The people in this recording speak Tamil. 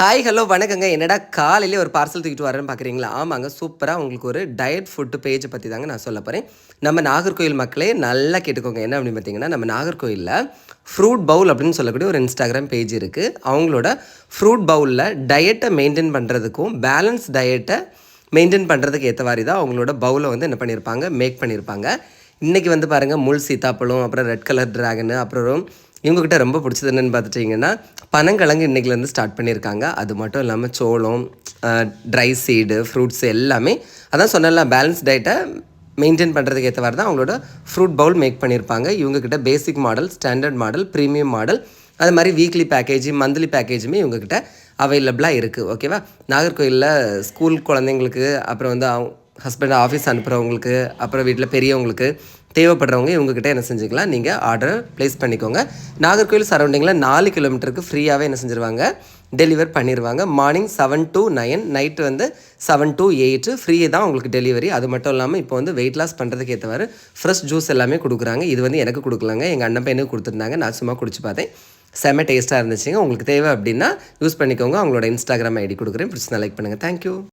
ஹாய் ஹலோ வணக்கங்க. என்னடா காலையிலே ஒரு பார்சல் தூக்கிட்டு வரேன்னு பார்க்குறீங்களா? ஆமாங்க, சூப்பராக உங்களுக்கு ஒரு டயட் ஃபுட்டு பேஜை பற்றி தாங்க நான் சொல்ல போகிறேன். நம்ம நாகர்கோவில் மக்களே நல்லா கேட்டுக்கோங்க. என்ன அப்படின்னு பார்த்தீங்கன்னா, நம்ம நாகர்கோவிலில் ஃப்ரூட் பவுல் அப்படின்னு சொல்லக்கூடிய ஒரு இன்ஸ்டாகிராம் பேஜ் இருக்குது. அவங்களோட ஃப்ரூட் பவுலில் டயட்டை மெயின்டைன் பண்ணுறதுக்கும் பேலன்ஸ் டயட்டை மெயின்டைன் பண்ணுறதுக்கு ஏற்றவாரி தான் அவங்களோட பவுலை வந்து என்ன பண்ணியிருப்பாங்க, மேக் பண்ணியிருப்பாங்க. இன்றைக்கி வந்து பாருங்கள், முள் சீத்தாப்பழம், அப்புறம் ரெட் கலர் ட்ராகனு, அப்புறம் இவங்ககிட்ட ரொம்ப பிடிச்சது என்னென்னு பார்த்துட்டிங்கன்னா பனங்கிழங்கு இன்றைக்கிலேருந்து ஸ்டார்ட் பண்ணியிருக்காங்க. அது மட்டும் இல்லாமல் சோளம், ட்ரை சீடு, ஃப்ரூட்ஸ் எல்லாமே அதான் சொன்னல பேலன்ஸ் டயட்டை மெயின்டைன் பண்ணுறதுக்கு ஏற்றவாறு தான் அவங்களோட ஃப்ரூட் பவுல் மேக் பண்ணியிருப்பாங்க. இவங்ககிட்ட basic model, standard model, premium model, அது மாதிரி வீக்லி பேக்கேஜ், மந்த்லி பேக்கேஜுமே இவங்ககிட்ட அவைலபிளாக இருக்குது. ஓகேவா? நாகர்கோவிலில் ஸ்கூல் குழந்தைங்களுக்கு, அப்புறம் வந்து ஹஸ்பண்ட் ஆஃபீஸ் அனுப்புகிறவங்களுக்கு, அப்புறம் வீட்டில் பெரியவங்களுக்கு தேவைப்படுறவங்க இவங்ககிட்ட என்ன செஞ்சுக்கலாம், நீங்கள் ஆர்டர் ப்ளேஸ் பண்ணிக்கோங்க. நாகர்கோவில் சரௌண்டிங்கில் 4 கிலோமீட்டருக்கு ஃப்ரீயாகவே என்ன செஞ்சுருவாங்க, டெலிவர் பண்ணிடுவாங்க. மார்னிங் 7 to 9, நைட்டு வந்து 7 to 8 ஃப்ரீ தான் உங்களுக்கு டெலிவரி. அது மட்டும் இல்லாமல் இப்போ வந்து வெயிட் லாஸ் பண்ணுறதுக்கு ஏற்றவாறு ஃப்ரெஷ் ஜூஸ் எல்லாமே கொடுக்குறாங்க. இது வந்து எனக்கு கொடுக்கலாங்க, எங்கள் அண்ணன் பையனுக்கு கொடுத்துருந்தாங்க. நான் சும்மா குடிச்சு பார்த்தேன், செம்ம டேஸ்ட்டாக இருந்துச்சுங்க. உங்களுக்கு தேவை அப்படின்னா யூஸ் பண்ணிக்கோங்க. அவங்களோட இன்ஸ்டாகிராம் ஐடி கொடுக்குறேன், பிடிச்சி லைக் பண்ணுங்கள். தேங்க்யூ.